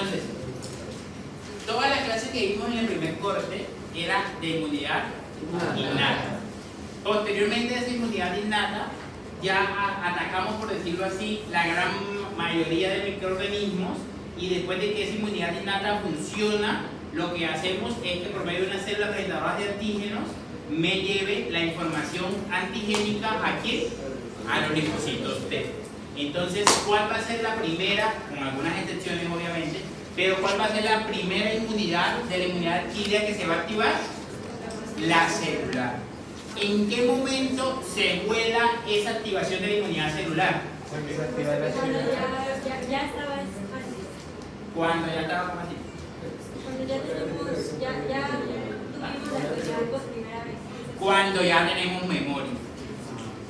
Entonces, toda la clase que vimos en el primer corte era de inmunidad innata. Posteriormente a esa inmunidad innata, ya atacamos, por decirlo así, la gran mayoría de microorganismos, y después de que esa inmunidad innata funciona, lo que hacemos es que por medio de una célula presentadora de antígenos me lleve la información antigénica aquí a los linfocitos T. Entonces, ¿cuál va a ser la primera, con algunas excepciones obviamente, pero cuál va a ser la primera inmunidad de la inmunidad adquirida que se va a activar? La celular. ¿En qué momento se vuela esa activación de la inmunidad celular? Cuando ya estaba fácil. Cuando ya estaba fácil. Cuando ya tenemos, ya tuvimos la actividad por primera vez. Cuando ya tenemos memoria.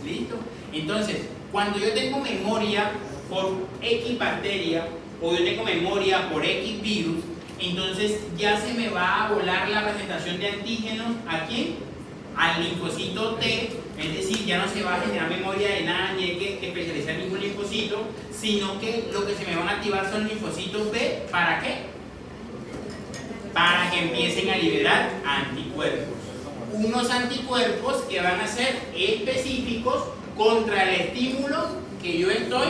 ¿Listo? Entonces, cuando yo tengo memoria por X bacteria o yo tengo memoria por X virus, entonces ya se me va a volar la presentación de antígenos aquí al linfocito T, es decir, ya no se va a generar memoria de nada ni hay que especializar ningún linfocito, sino que lo que se me van a activar son linfocitos B. ¿Para qué? Para que empiecen a liberar anticuerpos. Unos anticuerpos que van a ser específicos contra el estímulo que yo estoy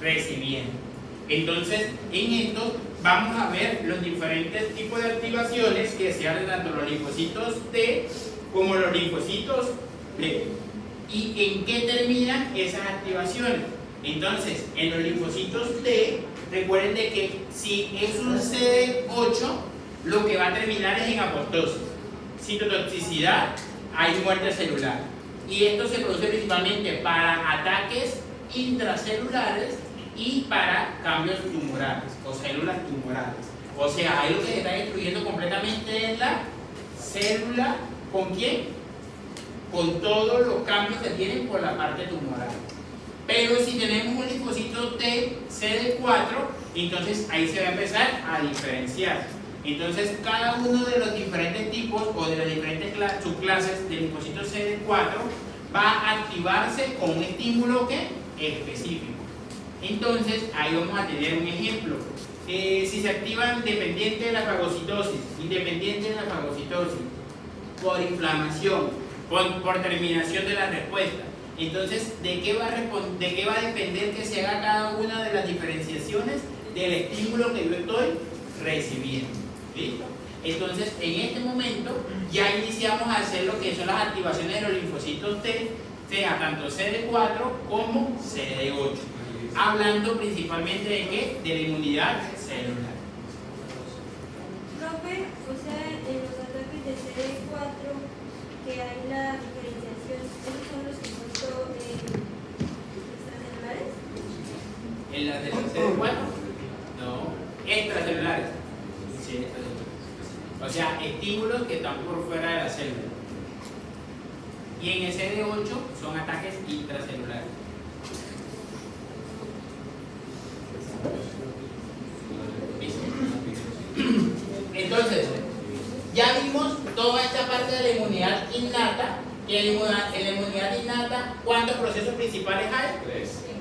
recibiendo. Entonces, en esto vamos a ver los diferentes tipos de activaciones que se hacen tanto los linfocitos T como los linfocitos B. ¿Y en qué terminan esas activaciones? Entonces, en los linfocitos T, recuerden de que si es un CD8, lo que va a terminar es en apoptosis, citotoxicidad, hay muerte celular. Y esto se produce principalmente para ataques intracelulares y para cambios tumorales o células tumorales. O sea, ahí lo que se está destruyendo completamente es la célula. ¿Con quién? Con todos los cambios que tienen por la parte tumoral. Pero si tenemos un linfocito T CD4, entonces ahí se va a empezar a diferenciar. Entonces cada uno de los diferentes tipos o de las diferentes subclases del linfocito CD4 va a activarse con un estímulo que específico. Entonces ahí vamos a tener un ejemplo. Si se activan dependiente de la fagocitosis, independiente de la fagocitosis, por inflamación, por terminación de la respuesta. Entonces, ¿de qué va a depender que se haga cada una de las diferenciaciones del estímulo que yo estoy recibiendo? ¿Listo? Entonces, en este momento ya iniciamos a hacer lo que son las activaciones de los linfocitos T, sea tanto CD4 como CD8, hablando principalmente de qué? De la inmunidad celular. Profe, o sea, en los ataques de CD4 que hay la diferenciación, ¿esos son los que son extracelulares? ¿En las de CD4? No, extracelulares. Sí, extracelulares. O sea, estímulos que están por fuera de la célula. Y en el CD8 son ataques intracelulares. Entonces, ya vimos toda esta parte de la inmunidad innata. Y en la inmunidad innata, ¿cuántos procesos principales hay?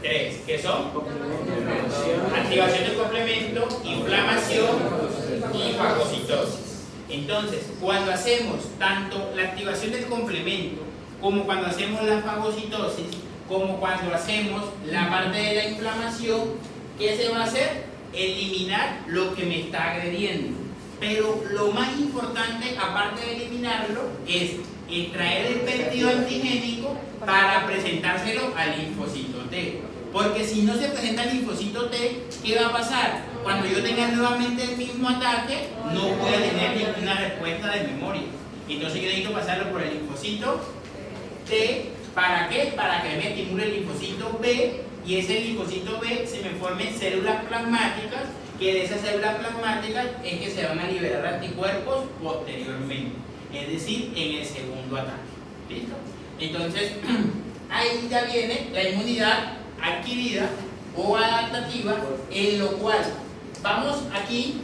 Tres, que son activación del complemento, inflamación y fagocitosis. Entonces, cuando hacemos tanto la activación del complemento, como cuando hacemos la fagocitosis, como cuando hacemos la parte de la inflamación, ¿qué se va a hacer? Eliminar lo que me está agrediendo. Pero lo más importante, aparte de eliminarlo, es extraer el péptido antigénico para presentárselo al linfocito T. Porque si no se presenta el linfocito T, ¿qué va a pasar? Cuando yo tenga nuevamente el mismo ataque, no voy a tener ninguna respuesta de memoria. Entonces yo necesito pasarlo por el linfocito T. ¿Para qué? Para que me estimule el linfocito B y ese linfocito B se me formen células plasmáticas, que de esas células plasmáticas es que se van a liberar anticuerpos posteriormente, es decir, en el segundo ataque. ¿Listo? Entonces, ahí ya viene la inmunidad adquirida o adaptativa, en lo cual vamos aquí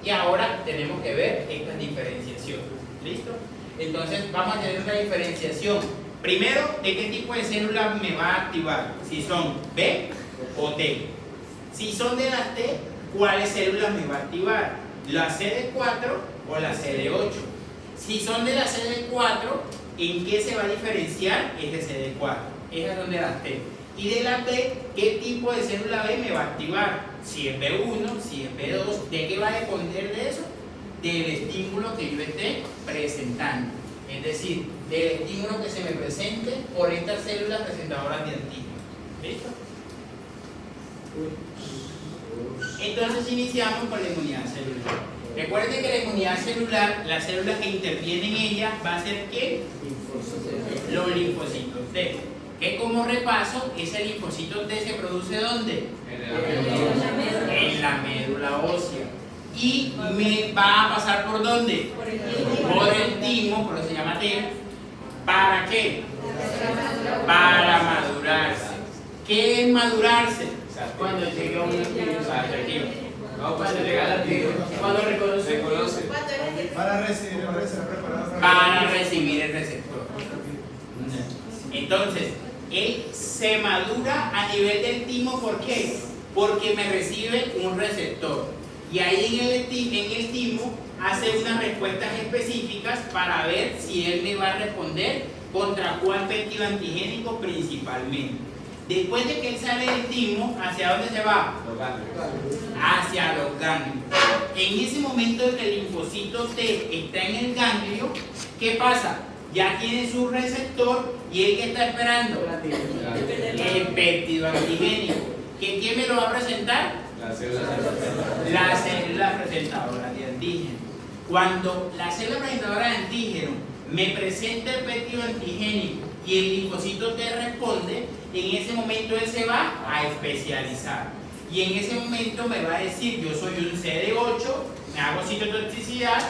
y ahora tenemos que ver esta diferenciación. ¿Listo? Entonces, vamos a tener una diferenciación. Primero, ¿de qué tipo de célula me va a activar? Si son B o T. Si son de las T, ¿cuáles células me va a activar? ¿La CD4 o la CD8? Si son de la CD4, ¿en qué se va a diferenciar este CD4? Esas son de las T. Y de la B, ¿qué tipo de célula B me va a activar? Si es B1, si es B2, ¿de qué va a depender de eso? Del estímulo que yo esté presentando. Es decir, del estímulo que se me presente por estas células presentadoras de antígeno. ¿Listo? Entonces iniciamos con la inmunidad celular. Recuerden que la inmunidad celular, las células que intervienen en ella, va a ser ¿qué? Los linfocitos T. Que como repaso, ese linfocito T se produce ¿dónde? En la médula ósea. Y me va a pasar ¿por dónde? Por el timo, por eso se llama T. ¿Para qué? Para madurarse. ¿Qué es madurarse? Cuando llega un adjetivo. No, cuando llega al adjetivo. Cuando reconoce. Para recibir el receptor. Para recibir el receptor. Entonces, él se madura a nivel del timo, ¿por qué? Porque me recibe un receptor. Y ahí en el timo hace unas respuestas específicas para ver si él me va a responder contra cuál péptido antigénico principalmente. Después de que él sale del timo, ¿hacia dónde se va? Hacia los ganglios. En ese momento en que el linfocito T está en el ganglio, ¿qué pasa? Ya tiene su receptor y él que está esperando el péptido antigénico. ¿Quién me lo va a presentar? La célula presentadora de antígeno. Cuando la célula presentadora de antígeno me presenta el péptido antigénico y el linfocito T responde, en ese momento él se va a especializar. Y en ese momento me va a decir, yo soy un CD8, me hago citotoxicidad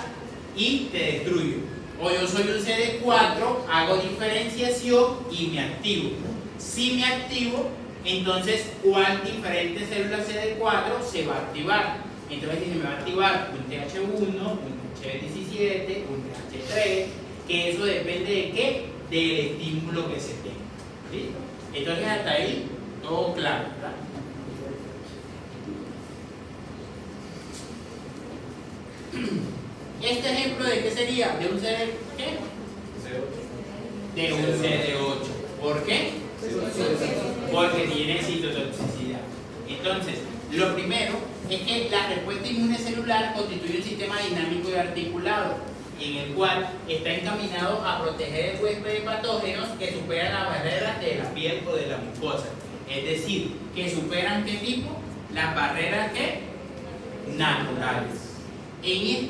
y te destruyo. O yo soy un CD4, hago diferenciación y me activo. Si me activo, entonces, ¿cuál diferente célula CD4 se va a activar? Entonces, si se me va a activar un TH1, un TH17, un TH3, que eso depende de qué? Del estímulo que se tenga. ¿Listo? Entonces, hasta ahí, todo claro, ¿verdad? Este ejemplo de qué sería? ¿De un CD qué? De un CD8. ¿Por qué? Porque tiene citotoxicidad. Entonces, lo primero es que la respuesta inmune celular constituye un sistema dinámico y articulado, en el cual está encaminado a proteger el huésped de patógenos que superan las barreras de la piel o de la mucosa. Es decir, que superan ¿qué tipo? Las barreras ¿qué? Naturales. En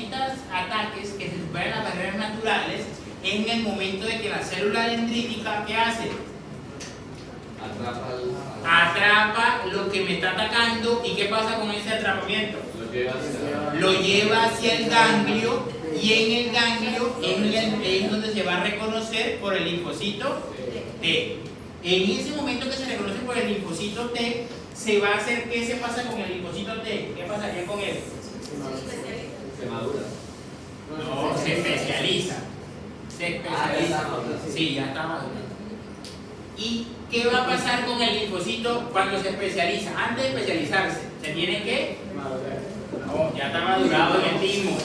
estas ataques que se superan las barreras naturales, en el momento de que la célula dendrítica, ¿qué hace? Atrapa lo que me está atacando. ¿Y qué pasa con ese atrapamiento? Lo lleva hacia el ganglio, y en el ganglio es donde se va a reconocer por el linfocito T. En ese momento que se reconoce por el linfocito T, se va a hacer, ¿qué se pasa con el linfocito T? ¿Qué pasaría con él? Se madura. No, se especializa. Se especializa. Sí, ya está maduro. ¿Y qué va a pasar con el linfocito cuando se especializa? Antes de especializarse, ¿se tiene que? No, ya está madurado en el timo.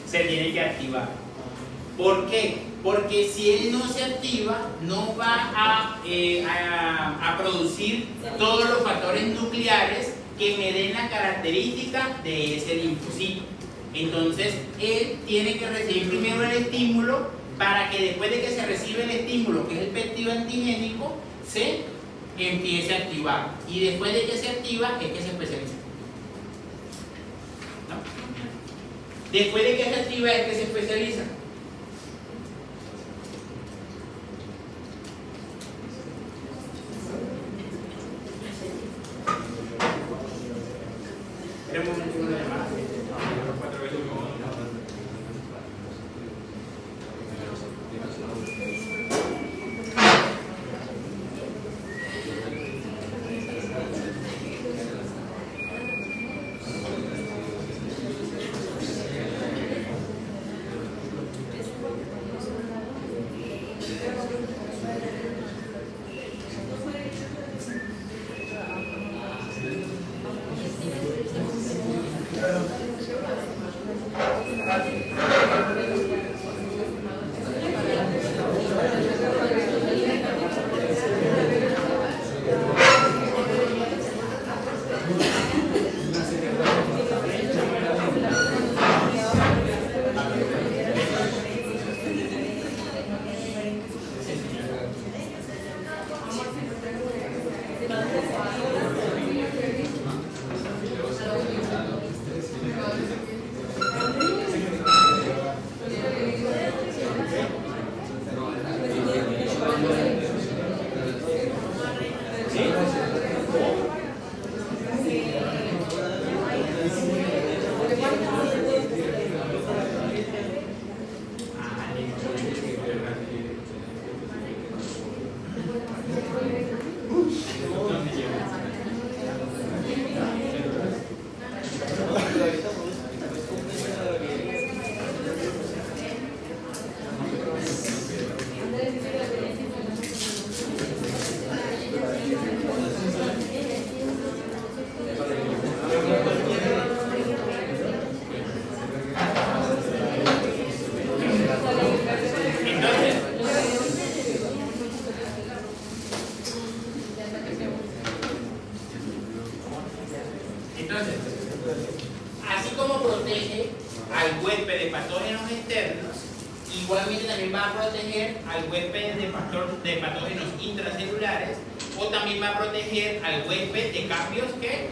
Se tiene que activar. ¿Por qué? Porque si él no se activa, no va a producir todos los factores nucleares que me den la característica de ese linfocito. Entonces, él tiene que recibir primero el estímulo para que después de que se recibe el estímulo, que es el péptido antigénico, se empiece a activar. Y después de que se activa, es que se especializa. ¿No? Después de que se activa, es que se especializa. Tenemos una llamada. Entonces, así como protege al huésped de patógenos externos, igualmente también va a proteger al huésped de patógenos intracelulares, o también va a proteger al huésped de cambios que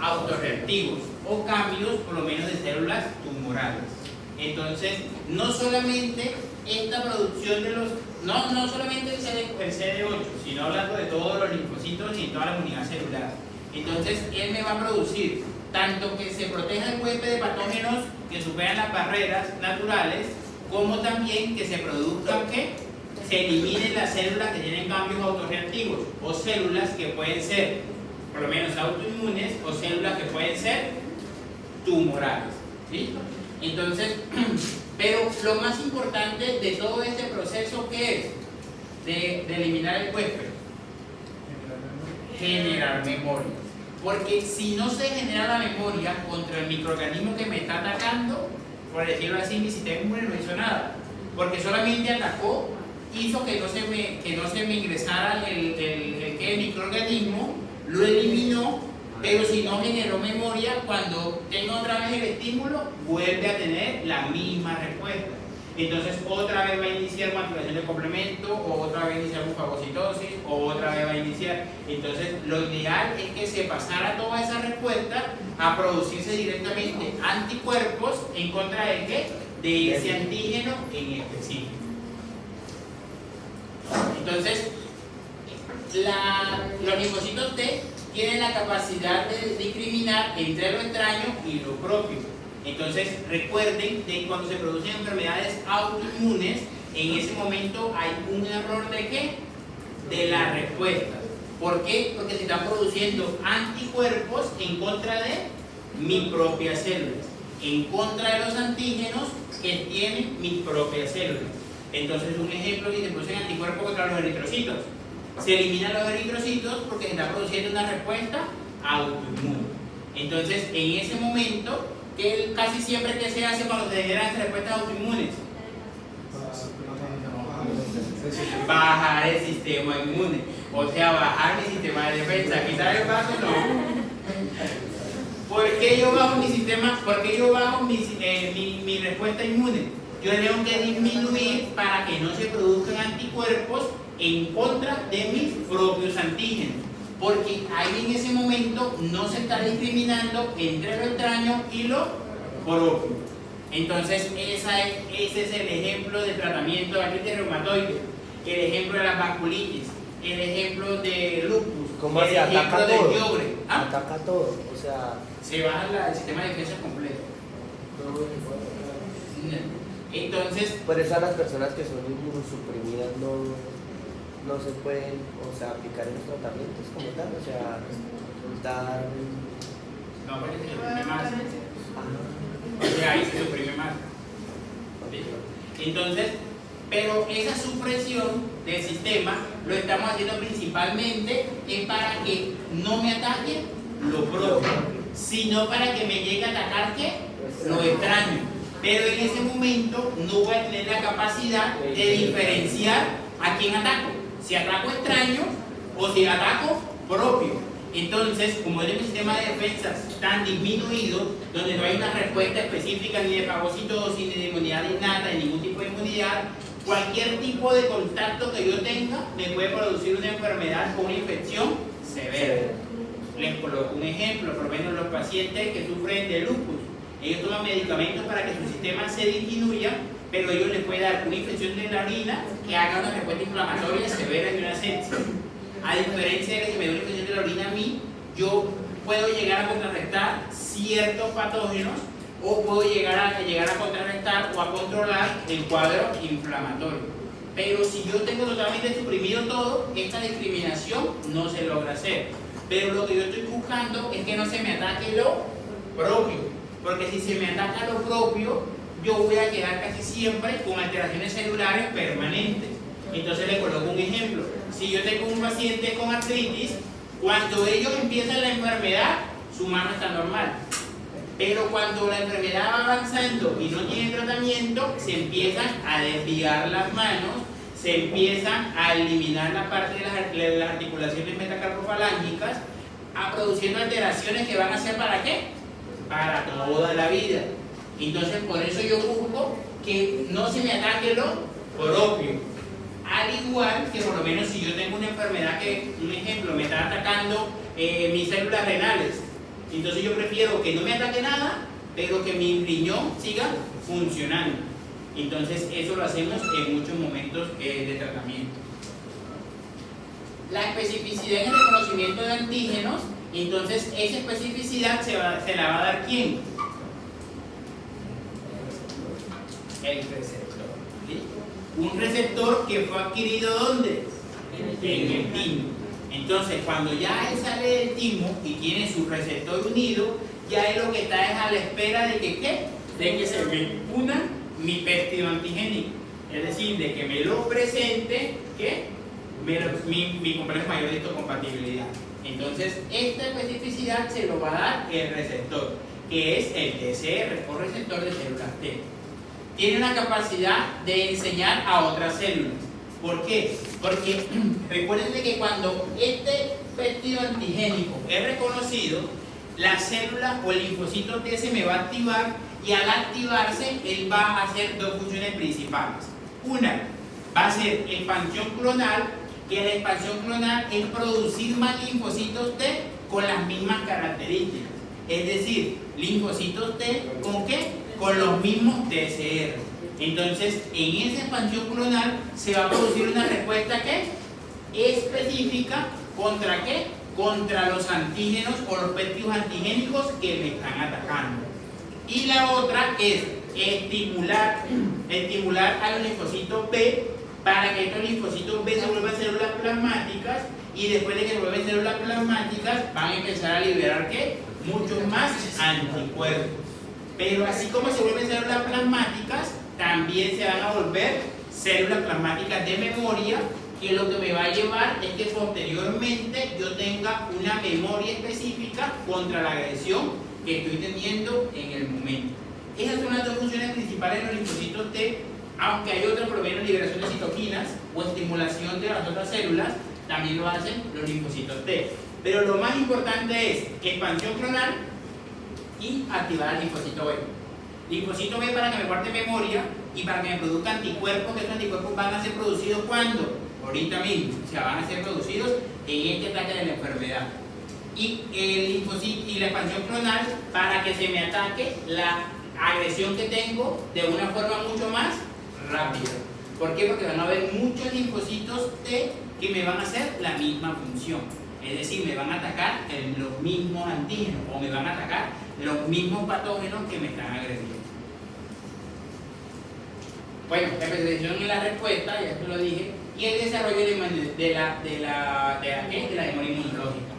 autorreactivos o cambios por lo menos de células tumorales. Entonces, no solamente esta producción de los, no solamente el CD8, sino hablando de todos los linfocitos y toda la unidad celular. Entonces, él me va a producir tanto que se proteja el huésped de patógenos que superan las barreras naturales, como también que se produzcan que se eliminen las células que tienen cambios autorreactivos, o células que pueden ser por lo menos autoinmunes, o células que pueden ser tumorales, ¿sí? Entonces, pero lo más importante de todo este proceso, ¿qué es? De eliminar el huésped, generar memoria. Porque si no se genera la memoria contra el microorganismo que me está atacando, por decirlo así, mi sistema inmune no hizo nada, porque solamente atacó, hizo que no se me ingresara el microorganismo, lo eliminó, pero si no generó memoria, cuando tenga otra vez el estímulo, vuelve a tener la misma respuesta. Entonces otra vez va a iniciar maturación de complemento, o otra vez iniciar fagocitosis, o otra vez va a iniciar. Entonces lo ideal es que se pasara toda esa respuesta a producirse directamente anticuerpos en contra de ¿qué? De ese antígeno en específico. Entonces, los linfocitos T tienen la capacidad de discriminar entre lo extraño y lo propio. Entonces, recuerden que cuando se producen enfermedades autoinmunes, en ese momento hay un error de ¿qué? De la respuesta. ¿Por qué? Porque se están produciendo anticuerpos en contra de mis propias células, en contra de los antígenos que tienen mis propias células. Entonces, un ejemplo es que se producen anticuerpos contra los eritrocitos. Se eliminan los eritrocitos porque se está produciendo una respuesta autoinmune. Entonces, en ese momento, ¿qué casi siempre que se hace cuando se generan respuestas autoinmunes? Bajar el sistema inmune, o sea, bajar mi sistema de defensa. Quitar el vaso, no. ¿Por qué yo bajo mi sistema? ¿Por qué yo bajo mi respuesta inmune? Yo tengo que disminuir para que no se produzcan anticuerpos en contra de mis propios antígenos, porque ahí en ese momento no se está discriminando entre lo extraño y lo propio. Entonces ese es el ejemplo de tratamiento de artritis reumatoide, el ejemplo de las vasculitis, el ejemplo de lupus, ¿Cómo el se ataca ejemplo todo? del Sjögre. ¿Ah? Ataca todo, o sea... Se baja el sistema de defensa completo. Entonces, por eso a las personas que son inmunosuprimidas no se pueden, o sea, aplicar en los tratamientos como tal, o sea, dar... no, porque se suprime más. O sea, ahí se suprime más. Entonces, pero esa supresión del sistema lo estamos haciendo principalmente es para que no me ataque lo propio, sino para que me llegue a atacar ¿qué? Lo extraño. Pero en ese momento no voy a tener la capacidad de diferenciar a quién ataco, si ataco extraño o si ataco propio. Entonces, como es un sistema de defensas tan disminuido, donde no hay una respuesta específica ni de fagocitosis, ni de inmunidad innata, ni ningún tipo de inmunidad, cualquier tipo de contacto que yo tenga me puede producir una enfermedad o una infección severa. Les coloco un ejemplo, por lo menos los pacientes que sufren de lupus, ellos toman medicamentos para que su sistema se disminuya, pero ellos les puede dar una infección de la orina que haga una respuesta inflamatoria severa y una sepsis. A diferencia de que si me da una infección de la orina a mí, yo puedo llegar a contrarrestar ciertos patógenos o puedo llegar a contrarrestar o a controlar el cuadro inflamatorio. Pero si yo tengo totalmente suprimido todo, esta discriminación no se logra hacer. Pero lo que yo estoy buscando es que no se me ataque lo propio, porque si se me ataca lo propio, yo voy a quedar casi siempre con alteraciones celulares permanentes. Entonces le coloco un ejemplo. Si yo tengo un paciente con artritis, cuando ellos empiezan la enfermedad, su mano está normal. Pero cuando la enfermedad va avanzando y no tiene tratamiento, se empiezan a desviar las manos, se empiezan a eliminar la parte de las articulaciones metacarpofalángicas, produciendo alteraciones que van a ser ¿para qué? Para toda la vida. Entonces, por eso yo busco que no se me ataque lo propio. Al igual que por lo menos si yo tengo una enfermedad que, un ejemplo, me está atacando mis células renales, entonces yo prefiero que no me ataque nada, pero que mi riñón siga funcionando. Entonces eso lo hacemos en muchos momentos de tratamiento. La especificidad en el reconocimiento de antígenos, entonces esa especificidad se la va a dar ¿quién? El receptor. ¿Sí? Un receptor que fue adquirido ¿dónde? En el timo. Entonces, cuando ya él sale del timo y tiene su receptor unido, ya él lo que está es a la espera de que ¿qué? De que se me una mi péptido antigénico. Es decir, de que me lo presente ¿qué? Mi complejo mayor de histocompatibilidad. Entonces, esta especificidad se lo va a dar el receptor, que es el TCR o receptor de células T. Tiene una capacidad de enseñar a otras células. ¿Por qué? Porque recuerden que cuando este péptido antigénico es reconocido, la célula o el linfocito T se me va a activar y al activarse él va a hacer dos funciones principales. Una, va a ser expansión clonal, que la expansión clonal es producir más linfocitos T con las mismas características. Es decir, linfocitos T ¿con qué? Con los mismos TCR. Entonces, en esa expansión clonal se va a producir una respuesta ¿qué? Específica ¿contra qué? Contra los antígenos o los péptidos antigénicos que me están atacando. Y la otra es estimular a los linfocitos B para que estos linfocitos B se vuelvan células plasmáticas, y después de que se vuelvan células plasmáticas van a empezar a liberar ¿qué? Muchos más anticuerpos. Pero así como se vuelven células plasmáticas, también se van a volver células plasmáticas de memoria, que lo que me va a llevar es que posteriormente yo tenga una memoria específica contra la agresión que estoy teniendo en el momento. Esas son las dos funciones principales de los linfocitos T, aunque hay otras, por lo menos liberación de citoquinas o estimulación de las otras células, también lo hacen los linfocitos T. Pero lo más importante es expansión clonal y activar el linfocito B. Linfocito B para que me guarde memoria y para que me produzca anticuerpos, que esos anticuerpos van a ser producidos ¿cuándo? Ahorita mismo, o sea, van a ser producidos en este ataque de la enfermedad. Y el linfocito y la expansión clonal para que se me ataque la agresión que tengo de una forma mucho más rápida. ¿Por qué? Porque van a haber muchos linfocitos T que me van a hacer la misma función. Es decir, me van a atacar los mismos antígenos o me van a atacar los mismos patógenos que me están agrediendo. Bueno, la especialización en la respuesta, ya esto lo dije, y el desarrollo de la memoria inmunológica.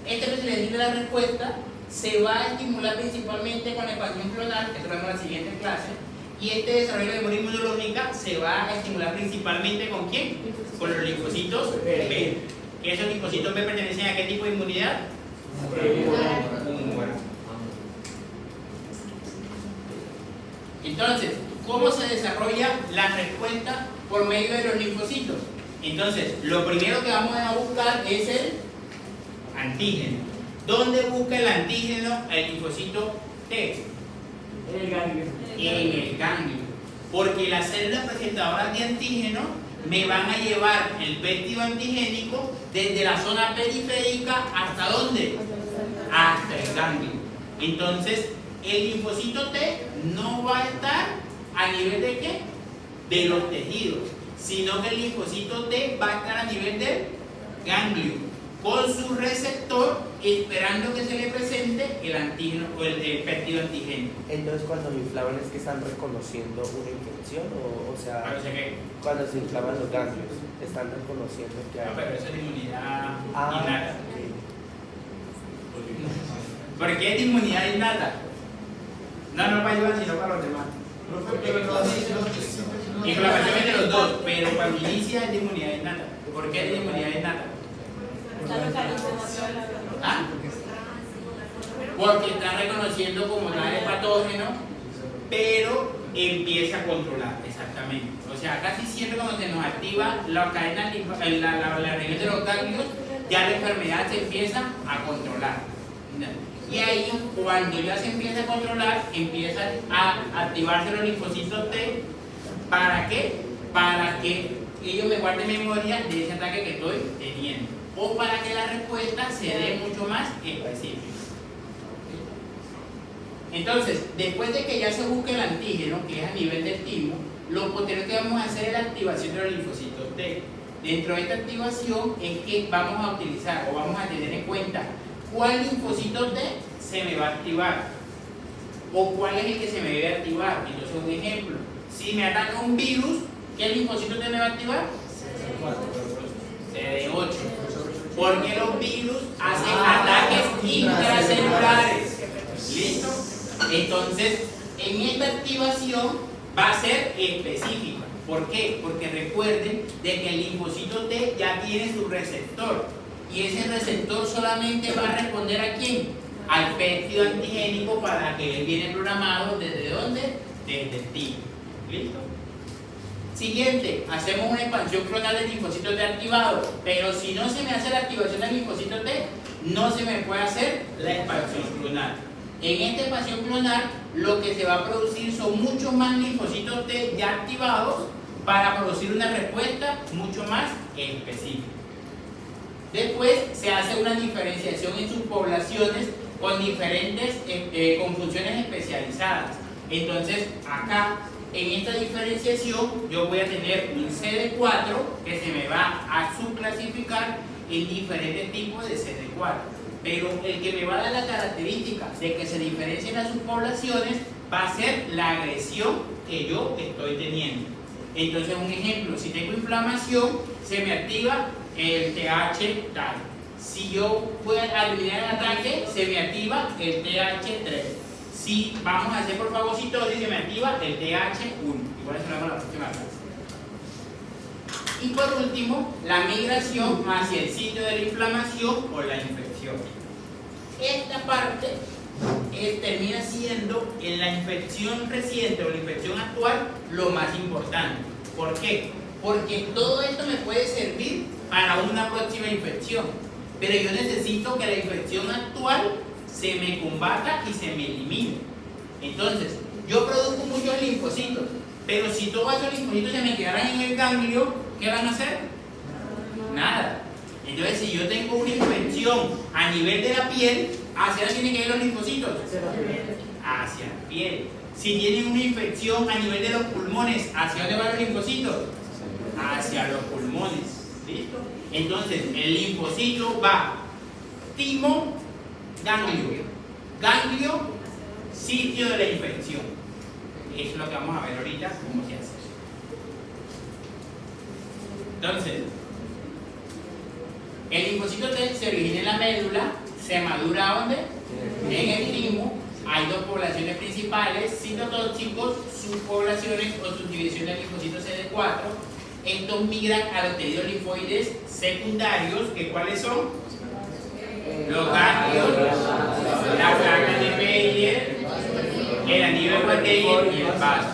Esta especialización de la respuesta se va a estimular principalmente con la expansión clonal, que lo vemos en la siguiente clase, y este desarrollo de memoria inmunológica se va a estimular principalmente ¿con quién? Con los linfocitos B. ¿Que esos linfocitos B pertenecen a qué tipo de inmunidad? Humoral. Entonces, ¿cómo se desarrolla la respuesta por medio de los linfocitos? Entonces, lo primero que vamos a buscar es el antígeno. ¿Dónde busca el antígeno el linfocito T? En el ganglio. En el ganglio. Porque las células presentadoras de antígeno me van a llevar el péptido antigénico desde la zona periférica ¿hasta dónde? Hasta el ganglio. Entonces, el linfocito T no va a estar a nivel de ¿qué? De los tejidos, sino que el linfocito T va a estar a nivel del ganglio, con su receptor esperando que se le presente el antígeno o el péptido antigénico. Entonces, cuando se inflaman es que están reconociendo una infección, o sea, Parece que cuando se inflaman los ganglios, están reconociendo que hay. no, pero eso es de inmunidad Ah, innata. ok. ¿Por qué es de inmunidad innata? No para ayudar, sino para los demás. Inflamación es de los dos, pero cuando inicia es de inmunidad innata. ¿Por qué es de inmunidad innata? ¿Ah? Porque está reconociendo como tal el patógeno, pero empieza a controlar, exactamente. O sea, casi siempre cuando se nos activa la cadena, la región de los ganglios, ya la enfermedad se empieza a controlar. Y ahí, cuando ya se empieza a controlar, empiezan a activarse los linfocitos T. ¿Para qué? Para que ellos me guarden memoria de ese ataque que estoy teniendo. O para que la respuesta se dé mucho más específica. Entonces, después de que ya se busque el antígeno, que es a nivel del timo, lo posterior que vamos a hacer es la activación de los linfocitos T. Dentro de esta activación es que vamos a utilizar o vamos a tener en cuenta cuál linfocito T se me va a activar o cuál es el que se me debe activar. Entonces, un ejemplo, si me ataca un virus, ¿qué linfocito T me va a activar? CD8. Porque los virus hacen ataques intracelulares. ¿Listo? Entonces, en esta activación va a ser específica. ¿Por qué? Porque recuerden de que el linfocito T ya tiene su receptor. Y ese receptor solamente va a responder ¿a quién? Al péptido antigénico, para que él viene programado ¿desde dónde? Desde el timo. ¿Listo? Siguiente, hacemos una expansión clonal del linfocito T activado, pero si no se me hace la activación del linfocito T, no se me puede hacer la expansión clonal. En esta expansión clonal, lo que se va a producir son muchos más linfocitos T ya activados para producir una respuesta mucho más específica. Después se hace una diferenciación en sus poblaciones con diferentes con funciones especializadas. Entonces, acá en esta diferenciación yo voy a tener un CD4 que se me va a subclasificar en diferentes tipos de CD4, pero el que me va a dar la característica de que se diferencien las subpoblaciones va a ser la agresión que yo estoy teniendo. Entonces, un ejemplo, si tengo inflamación, se me activa el TH tal. Si yo puedo eliminar el ataque, se me activa el TH3. Si vamos a hacer por fagocitosis, se me activa el TH1. Igual eso lo vemos en la próxima clase. Y por último, la migración hacia el sitio de la inflamación o la infección. Esta parte termina siendo en la infección reciente o la infección actual lo más importante. ¿Por qué? Porque todo esto me puede servir para una próxima infección, pero yo necesito que la infección actual se me combata y se me elimine. Entonces, yo produzco muchos linfocitos, pero si todos esos linfocitos se me quedaran en el ganglio, ¿qué van a hacer? Nada. Entonces, si yo tengo una infección a nivel de la piel, ¿hacia dónde tienen que ir los linfocitos? Hacia la piel. Si tienen una infección a nivel de los pulmones, ¿hacia dónde van los linfocitos? Hacia los pulmones. ¿Listo? Entonces, el linfocito va timo, ganglio. Ganglio, sitio de la infección. Eso es lo que vamos a ver ahorita, cómo se hace. Entonces, el linfocito T se origina en la médula, se madura ¿dónde? En el timo. Hay dos poblaciones principales, citotóxicos, subpoblaciones o subdivisión del linfocito CD4. Estos migran a los tejidos linfoides secundarios, que ¿cuáles son? Los ganglios, la placa de Meyer, el anillo de Waddell y el vaso.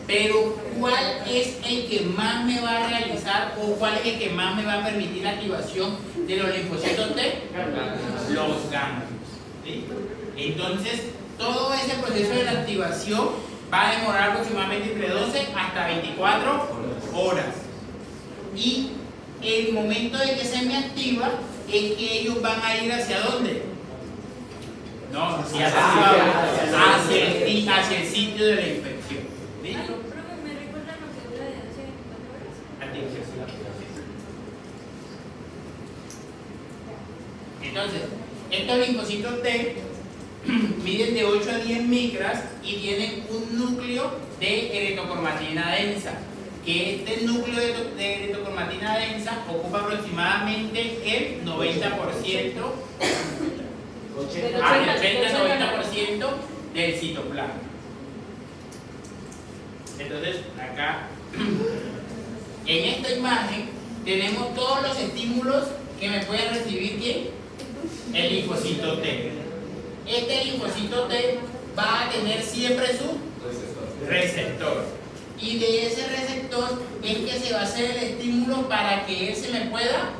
Pero, ¿cuál es el que más me va a realizar o cuál es el que más me va a permitir la activación de los linfocitos T? Los ganglios. ¿Listo? Entonces, todo ese proceso de la activación va a demorar aproximadamente entre 12 hasta 24 horas. Y el momento de que se me activa es que ellos van a ir ¿hacia dónde? No, hacia el sitio de la inspección. ¿Listo? Profe, ¿me recuerdan lo que dura de 12 a 24 horas? Entonces, estos linfocitos T miden de 8 a 10 micras y tienen un núcleo de eretocromatina densa, que este núcleo de eretocromatina densa ocupa aproximadamente el 90%, 80-90% del citoplasma. Entonces, acá, en esta imagen, tenemos todos los estímulos que me puede recibir ¿quién? El linfocito T. Este linfocito T va a tener siempre su receptor. Y de ese receptor es que se va a hacer el estímulo para que él se me pueda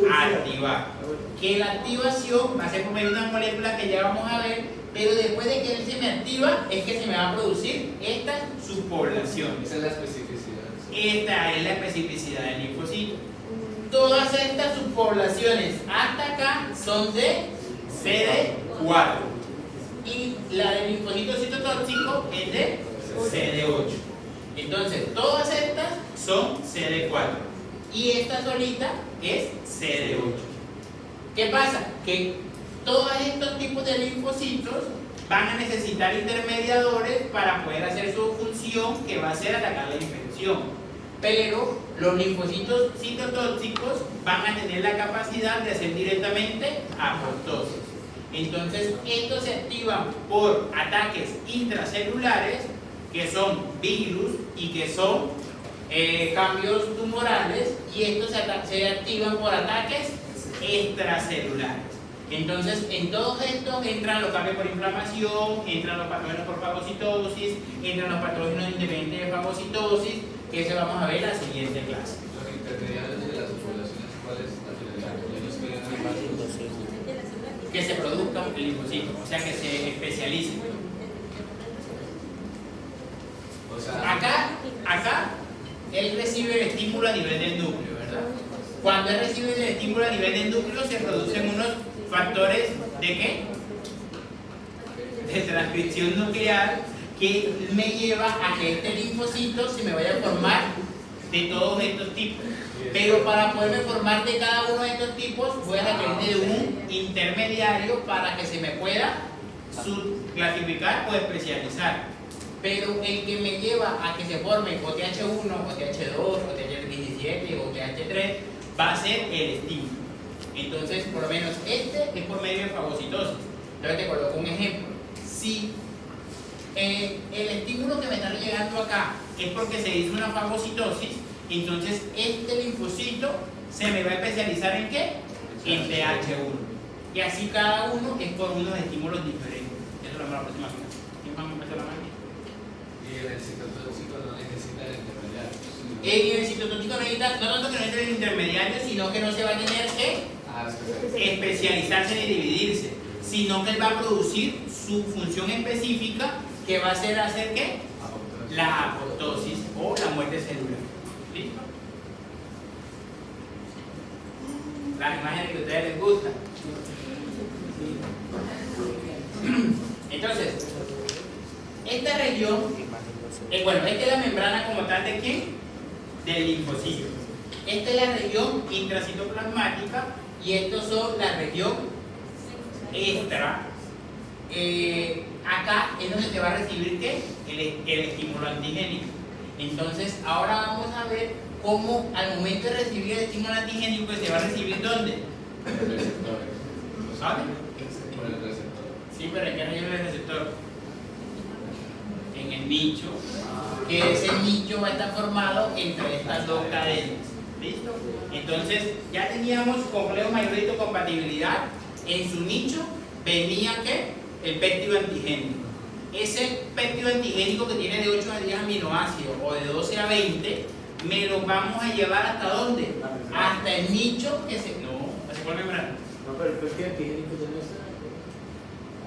activar. Que la activación va a ser por medio de una molécula que ya vamos a ver, pero después de que él se me activa es que se me va a producir esta subpoblación. Esa es la especificidad. Esta es la especificidad del linfocito. Todas estas subpoblaciones hasta acá son de CD4 y la del linfocito citotóxico es de CD8. Entonces, todas estas son CD4 y esta solita es CD8. ¿Qué pasa? Que todos estos tipos de linfocitos van a necesitar intermediadores para poder hacer su función, que va a ser atacar la infección. Pero los linfocitos citotóxicos van a tener la capacidad de hacer directamente apoptosis. Entonces, estos se activan por ataques intracelulares, que son virus y que son cambios tumorales, y estos se activan por ataques extracelulares. Entonces, en todos estos entran los cambios por inflamación, entran los patógenos por fagocitosis, entran los patógenos independientes de fagocitosis, que eso vamos a ver en la siguiente clase. Los intermediarios de las poblaciones, ¿cuál es la finalidad? Que se produzcan linfocitos, o sea, que se especialicen. O sea, Acá, él recibe el estímulo a nivel del núcleo, ¿verdad? Cuando él recibe el estímulo a nivel del núcleo, se producen unos factores ¿de qué? De transcripción nuclear, que me lleva a que este linfocito se me vaya a formar de todos estos tipos. Pero para poderme formar de cada uno de estos tipos, voy a requerir de un intermediario para que se me pueda subclasificar o especializar. Pero el que me lleva a que se forme o TH1, o TH2, o TH17, o TH3, va a ser el estímulo. Entonces, por lo menos este es por medio de fagocitosis. Entonces te coloco un ejemplo. Si el estímulo que me está llegando acá es porque se hizo una fagocitosis, entonces este linfocito se me va a especializar ¿en qué? En TH1. Y así cada uno es por unos estímulos diferentes. Eso lo vamos a la próxima clase. ¿Quién va a empezar la máquina? y el citotóxico no necesita el intermediario. El citotóxico necesita, no tanto que no entre el intermediario, sino que no se va a tener que especializarse ni dividirse, sino que él va a producir su función específica, que va a ser hacer ¿qué? La apoptosis o la muerte celular. ¿Listo? Las imágenes que a ustedes les gustan. Entonces, esta región, bueno, esta es la membrana como tal ¿de quién? Del linfocito. Esta es la región intracitoplasmática y estos son la región extra. Acá es donde se va a recibir ¿qué? El estímulo antigénico. Entonces, ahora vamos a ver cómo al momento de recibir el estímulo antigénico se va a recibir ¿dónde? Por el receptor. ¿Lo saben? Por el receptor. Sí, pero ¿en qué región es el receptor? En el nicho. Que ese nicho va a estar formado entre estas dos cadenas. ¿Listo? Entonces, ya teníamos complejo mayor de compatibilidad. En su nicho venía ¿qué? El péptido antigénico. Ese péptido antigénico que tiene de 8 a 10 aminoácidos o de 12 a 20, me lo vamos a llevar ¿hasta dónde? Hasta el nicho que se... No, ¿se puede membrar? No, pero el péptido antigénico no está.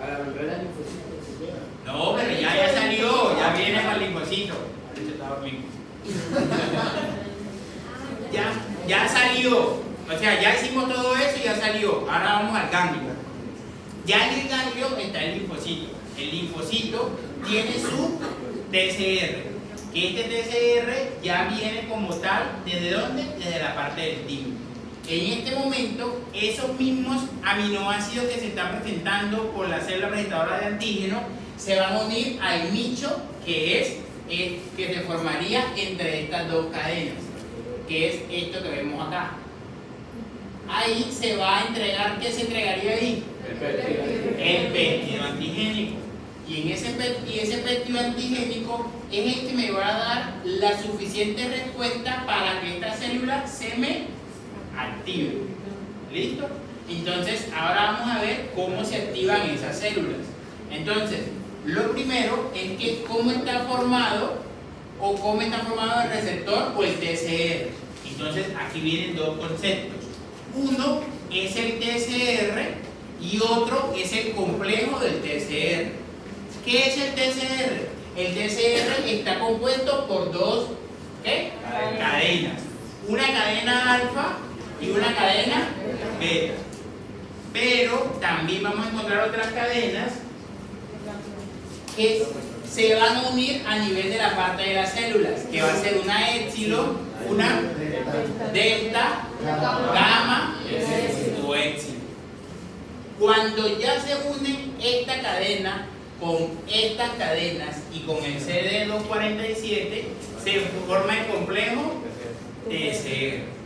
A la membrana del linfocito se lleva. No, pero ya salió, ya viene para el linfocito. Ahorita está dormido. Ya salió. O sea, ya hicimos todo eso y ya salió. Ahora vamos al ganglio. Ya en el ganglio está el linfocito. El linfocito tiene su TCR. Que este TCR ya viene como tal, ¿desde dónde? Desde la parte del timo. En este momento, esos mismos aminoácidos que se están presentando por la célula presentadora de antígeno se van a unir al nicho que se formaría entre estas dos cadenas, que es esto que vemos acá. Ahí se va a entregar, ¿qué se entregaría ahí? El péptido antigénico. Y ese péptido antigénico es el que me va a dar la suficiente respuesta para que esta célula se me active. ¿Listo? Entonces, ahora vamos a ver cómo se activan esas células. Entonces, lo primero es que cómo está formado el receptor o el TCR. Entonces, aquí vienen dos conceptos. Uno es el TCR y otro es el complejo del TCR. ¿Qué es el TCR? El TCR está compuesto por dos cadenas. Una cadena alfa y una cadena beta. Pero también vamos a encontrar otras cadenas que se van a unir a nivel de la parte de las células, que va a ser una épsilon, una delta, gamma o épsilon. Cuando ya se une esta cadena con estas cadenas y con el CD247, se forma el complejo TCR.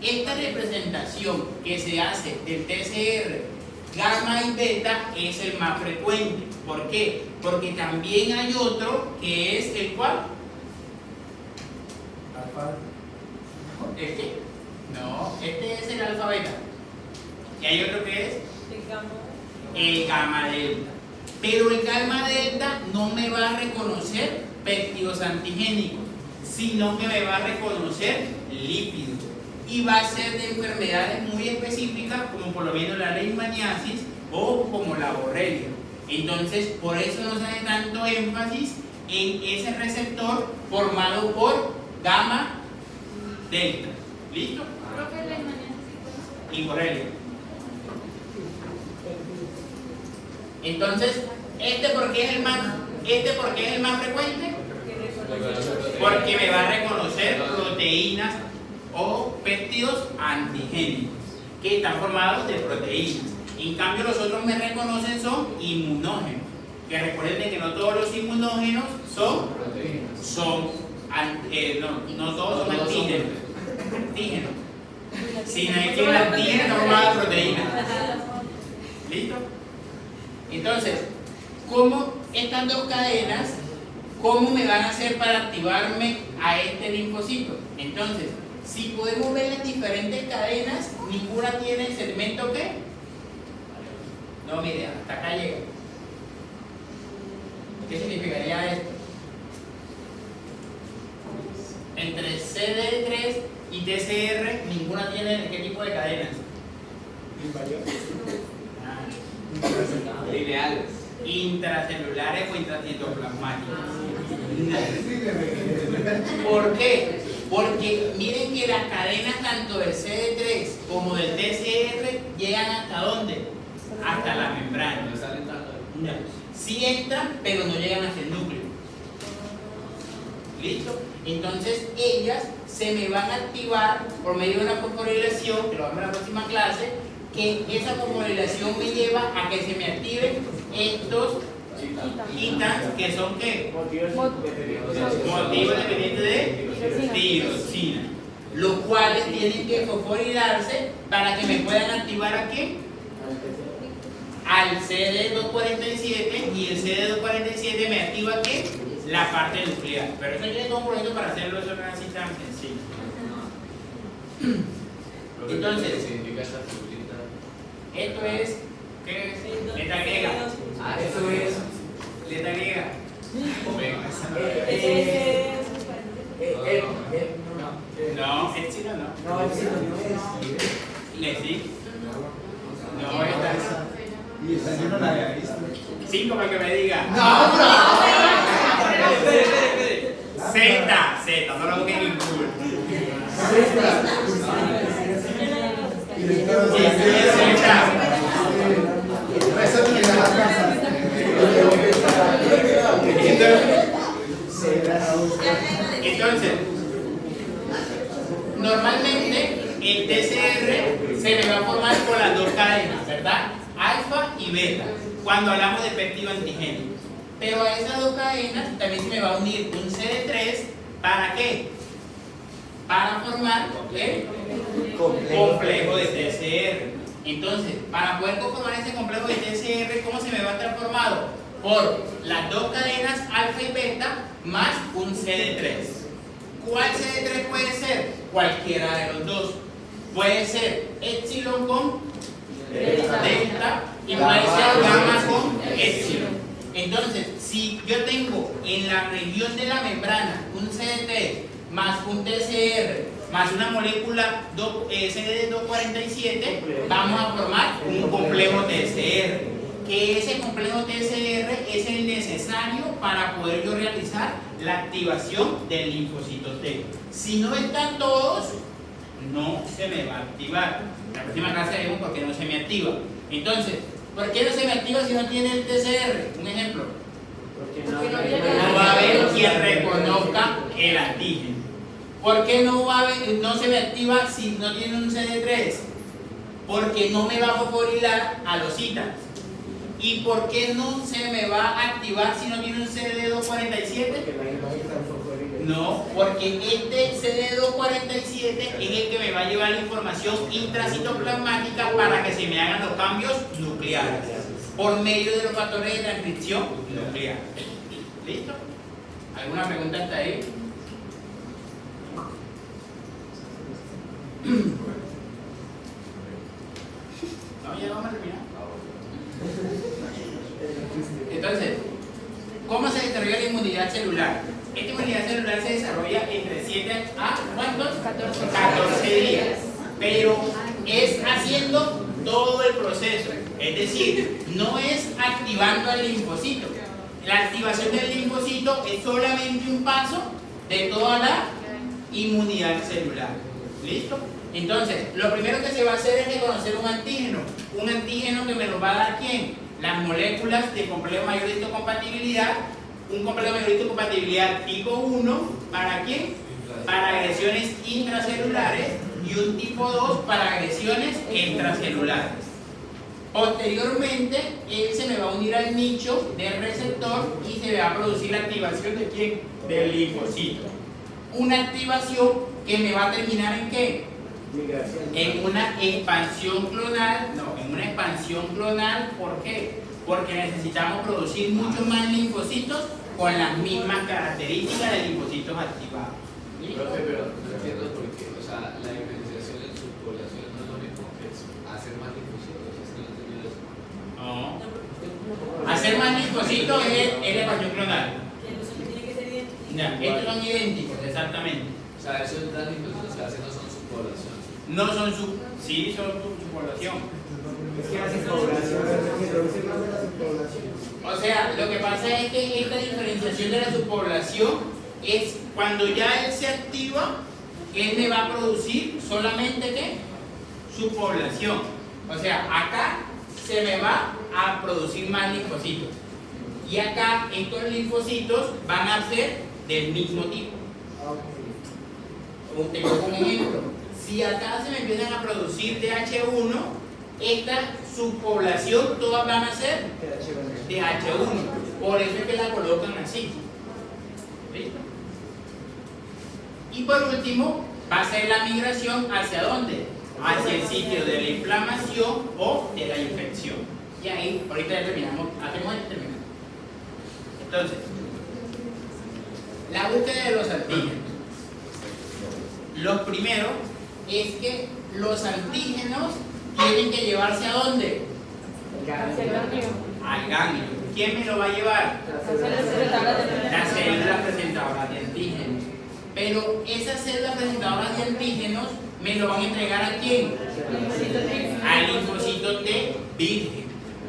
Esta representación que se hace del TCR, gamma y beta, es el más frecuente. ¿Por qué? Porque también hay otro que es el ¿cuál? Alfa. ¿Este? No, este es el alfa beta. Y hay otro que es el gamma delta. Pero el gamma delta no me va a reconocer péptidos antigénicos, sino que me va a reconocer lípidos. Y va a ser de enfermedades muy específicas, como por lo menos la leishmaniasis o como la borrelia. Entonces, por eso no se hace tanto énfasis en ese receptor formado por gamma delta. ¿Listo? Y borrelia. Entonces, ¿por qué es el más frecuente? Porque me va a reconocer proteínas o péptidos antigénicos que están formados de proteínas. En cambio, los otros me reconocen son inmunógenos. Que recuerden que no todos los inmunógenos no todos son antígenos. Sino que el antígeno está formado de proteínas. ¿Listo? Entonces, ¿cómo estas dos cadenas, cómo me van a hacer para activarme a este linfocito? Entonces, si podemos ver las diferentes cadenas, ninguna tiene el segmento ¿qué? No, mire, hasta acá llega. ¿Qué significaría esto? Entre CD3 y TCR, ninguna tiene ¿qué tipo de cadenas? Lineales. Intracelulares o intracitoplasmáticas. ¿Por qué? Porque miren que las cadenas tanto del CD3 como del TCR llegan ¿hasta dónde? Hasta la membrana. No salen tanto. Sí entran, pero no llegan hasta el núcleo. ¿Listo? Entonces ellas se me van a activar por medio de una fosforilación, que lo vamos a ver en la próxima clase, que esa fosforilación me lleva a que se me activen estos ITANs, que son ¿qué? Motivos dependientes de tirosina, los cuales tienen que fosforilarse para que me puedan activar aquí al CD247, y el CD247 me activa aquí la parte nuclear. Pero eso tiene todo un proyecto para hacerlo, eso no es así tan sencillo. Entonces, esto es, ¿qué es? Letra griega. Esto es letra griega. No, epsilon no. No, epsilon no es. ¿Sí? No, esta es. Y está lleno la 5 para que me diga. No, Z, no lo busquen en Google. Entonces, normalmente el TCR se me va a formar con las dos cadenas, ¿verdad? Alfa y beta, cuando hablamos de péptido antigénico. Pero a esas dos cadenas también se me va a unir un CD3, ¿para qué? Para formar el complejo de TCR. Entonces, para poder conformar ese complejo de TCR, ¿cómo se me va a estar formado? Por las dos cadenas alfa y beta más un CD3. ¿Cuál CD3 puede ser? Cualquiera de los dos. Puede ser epsilon con delta y puede ser gamma con epsilon. Entonces, si yo tengo en la región de la membrana un CD3 más un TCR más una molécula CD247, vamos a formar un complejo TCR. Que ese complejo TCR es el necesario para poder yo realizar la activación del linfocito T. Si no están todos, no se me va a activar. La próxima clase veremos por qué no se me activa. Entonces, ¿por qué no se me activa si no tiene el TCR? Un ejemplo. No va a haber quien reconozca el antígeno. ¿Por qué no se me activa si no tiene un CD3? Porque no me va a fosforilar a los citas. ¿Y por qué no se me va a activar si no tiene un CD247? No, porque este CD247 es el que me va a llevar la información intracitoplasmática para que se me hagan los cambios nucleares por medio de los factores de transcripción nuclear. ¿Listo? ¿Alguna pregunta hasta ahí? No, ya vamos a terminar. Entonces, ¿cómo se desarrolla la inmunidad celular? Esta inmunidad celular se desarrolla entre 7 a ¿cuántos? 14 días. Pero es haciendo todo el proceso. Es decir, no es activando al linfocito. La activación del linfocito es solamente un paso de toda la inmunidad celular. ¿Listo? Entonces, lo primero que se va a hacer es reconocer un antígeno. Un antígeno que me lo va a dar ¿quién? Las moléculas de complejo mayor de histocompatibilidad. Un complejo mayor de histocompatibilidad tipo 1, ¿para qué? Para agresiones intracelulares, y un tipo 2 para agresiones extracelulares. Posteriormente, él se me va a unir al nicho del receptor y se va a producir la activación de ¿quién? Del linfocito. Una activación que me va a terminar ¿en qué? En una expansión clonal. No, en una expansión clonal. ¿Por qué? Porque necesitamos producir muchos más linfocitos con las mismas características de linfocitos activados. Profe, pero no entiendo por qué. O sea, la diferenciación en subpoblación no es lo mismo que hacer más linfocitos. Es que no entendí eso. No. Hacer más linfocitos es la expansión clonal. Ya, estos son idénticos, exactamente. O sea, esos las linfocitos que hacen no son subpoblación. No son sí, son subpoblación. Es que la subpoblación se produce más de la subpoblación. O sea, lo que pasa es que esta diferenciación de la subpoblación es cuando ya él se activa, él me va a producir solamente ¿qué? Subpoblación. O sea, acá se me va a producir más linfocitos. Y acá estos linfocitos van a ser del mismo tipo. Como tengo un ejemplo. Si acá se me empiezan a producir TH1, esta subpoblación todas van a ser TH1. Por eso es que la colocan así. ¿Listo? Y por último, va a ser la migración ¿hacia dónde? Hacia el sitio de la inflamación o de la infección. Y ahí, ahorita ya terminamos. Hacemos esto y terminamos. Entonces, la búsqueda de los antígenos. Lo primero es que los antígenos tienen que llevarse ¿a dónde? Al ganglio. ¿Quién me lo va a llevar? Las células presentadoras de antígenos. Pero esas células presentadoras de antígenos me lo van a entregar ¿a quién? Al linfocito T virgen.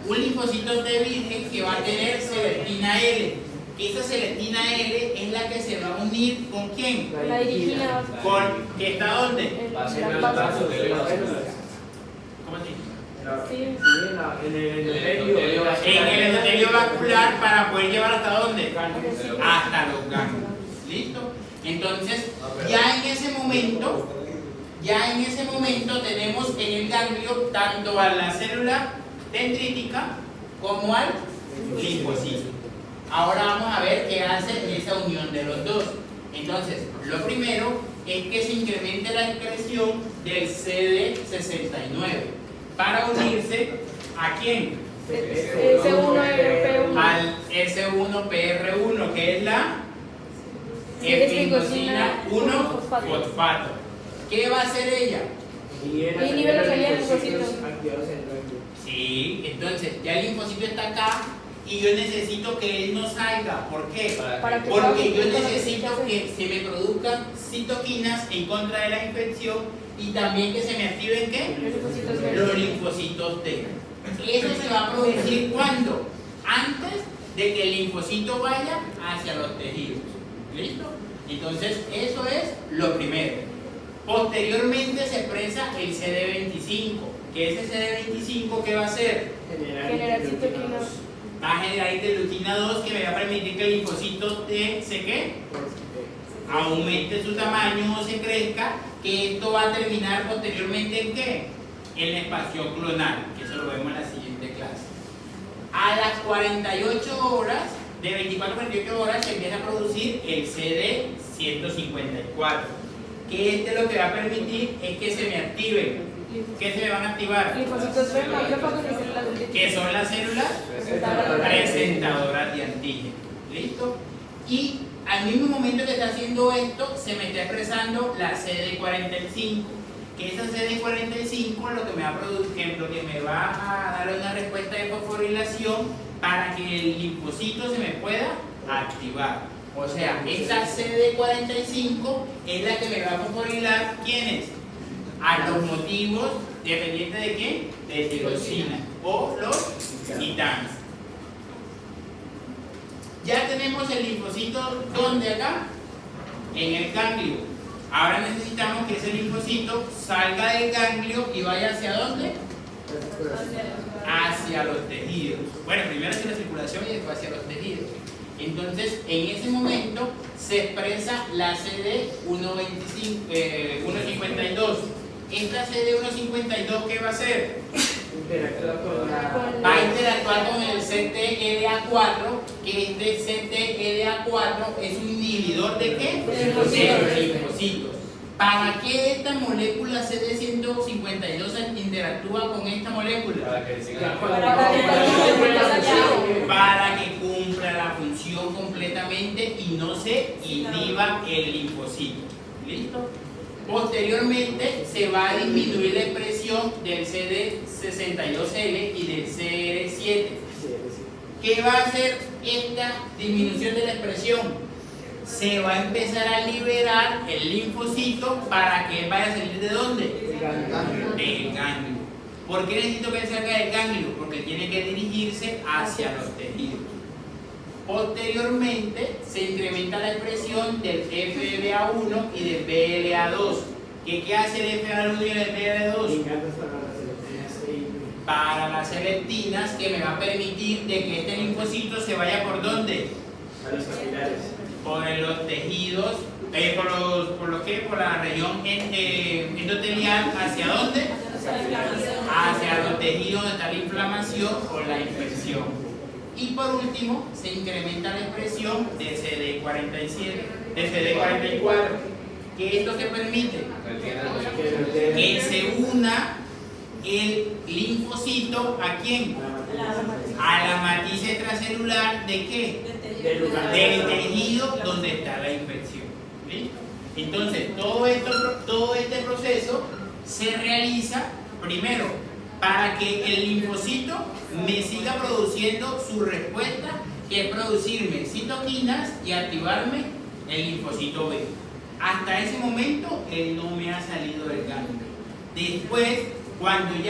un linfocito T virgen que va a tener selectina L. Esa selectina L es la que se va a unir ¿con quién? La dirigida. Con, ¿que está dónde? En Va a ser las el bases. paso de las células. ¿Cómo así? Sí. En el En el endotelio vascular para poder llevar hasta dónde? Hasta los ganglios. ¿Listo? Entonces, ya en ese momento tenemos en el ganglio tanto a la célula dendrítica como al linfocito. Ahora vamos a ver qué hace esa unión de los dos. Entonces, lo primero es que se incremente la expresión del CD69 para unirse ¿a quién? S1RP1. Al S1PR1, que es la Sí, efingosina 1 fosfato. fosfato. ¿Qué va a hacer ella? Inhibe la salida de linfocitos. Sí, entonces ya el linfocito está acá y yo necesito que él no salga. ¿Por qué? Para que Porque yo pueda- necesito que se me produzcan citoquinas en contra de la infección y también que se me activen ¿qué? Los linfocitos Los verdes. linfocitos T. Eso se va a producir ¿cuándo? Antes de que el linfocito vaya hacia los tejidos. ¿Listo? Entonces, eso es lo primero. Posteriormente se expresa el CD25, que ese CD25 ¿qué va a hacer? Generar citoquinas. Va a generar interleuquina 2 que me va a permitir que el linfocito T se ¿qué? Aumente su tamaño o se crezca, que esto va a terminar posteriormente ¿en qué? En la expansión clonal, que eso lo vemos en la siguiente clase. A las 48 horas, de 24 a 48 horas, se empieza a producir el CD154, que este lo que va a permitir es que se me activen. ¿Qué se me van a activar? Linfocitos verdes, macrófagos y células dendríticas. Que son las células presentadoras de antígeno. ¿Listo? Y al mismo momento que está haciendo esto, se me está expresando la CD45, que esa CD45 lo que me va a producir, lo que me va a dar una respuesta de fosforilación para que el linfocito se me pueda activar. O sea, esta CD45 es la que me va a fosforilar, ¿quiénes? A los motivos dependientes de qué? De tirosina o los titanes. Ya tenemos el linfocito, ¿dónde acá? En el ganglio. Ahora necesitamos que ese linfocito salga del ganglio y vaya hacia dónde? Hacia los tejidos. Bueno, primero hacia la circulación y después hacia los tejidos. Entonces, en ese momento se expresa la CD152. Esta CD152, ¿qué va a hacer? Va a interactuar con el CTLA4, que este CTLA4 es un inhibidor ¿de qué? De los linfocitos. ¿Para qué esta molécula CD152 interactúa con esta molécula? Para que cumpla la función completamente y no se inhiba el linfocito. ¿Listo? Posteriormente se va a disminuir la expresión del CD62L y del CR7. ¿Qué va a hacer esta disminución de la expresión? Se va a empezar a liberar el linfocito para que él vaya a salir ¿de dónde? Del ganglio. ¿Por qué necesito que él salga del ganglio? Porque tiene que dirigirse hacia los tejidos. Posteriormente se incrementa la expresión del FBA1 y del BLA2. ¿Qué hace el FBA1 y el BLA2? Para las selectinas, que me va a permitir de que este linfocito se vaya ¿por dónde? Por los tejidos, por la región endotelial, ¿hacia dónde? Hacia los tejidos donde está la inflamación o la infección. Y por último, se incrementa la expresión de CD47, de CD44, que esto que permite que se una el linfocito ¿a quién? A la matriz extracelular ¿de qué? Del tejido donde está la infección. ¿Sí? Entonces, todo este proceso se realiza primero para que el linfocito me siga produciendo su respuesta, que es producirme citoquinas y activarme el linfocito B. Hasta ese momento él no me ha salido del ganglio. Después, cuando él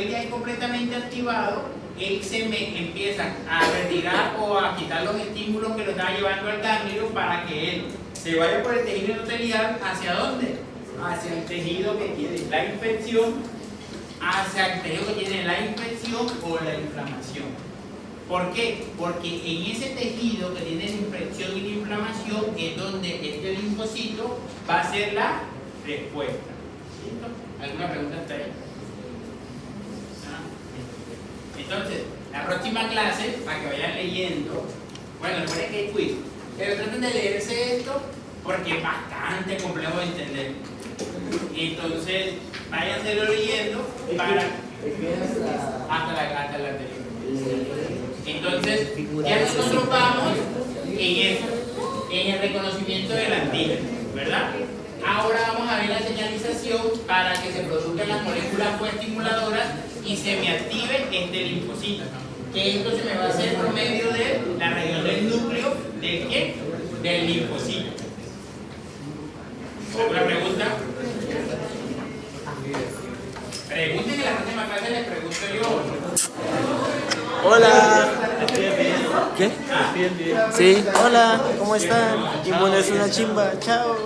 ya es completamente activado, él se me empieza a retirar o a quitar los estímulos que lo estaba llevando al ganglio para que él se vaya por el tejido endotelial. ¿Hacia dónde? Hacia el tejido que tiene la infección, hacia el tejido que tiene la infección o la inflamación. ¿Por qué? Porque en ese tejido que tiene la infección y la inflamación es donde este linfocito va a ser la respuesta. ¿Listo? ¿Alguna pregunta hasta ahí? Entonces, la próxima clase, para que vayan leyendo, bueno, recuerden que hay quiz, pero traten de leerse esto porque es bastante complejo de entender. Entonces, váyanselo leyendo para hasta la anterior. Entonces, ya nosotros vamos en eso, en el reconocimiento del antígeno, ¿verdad? Ahora vamos a ver la señalización para que se produzcan las moléculas coestimuladoras y se me active este linfocito. Que esto se me va a hacer por medio de la región del núcleo del ¿qué? Del linfocito. ¿Alguna pregunta? Pregunten en la próxima clase, les pregunto yo. Hola. ¿Qué? Sí, hola, ¿cómo están? Inmune es una chimba, chao.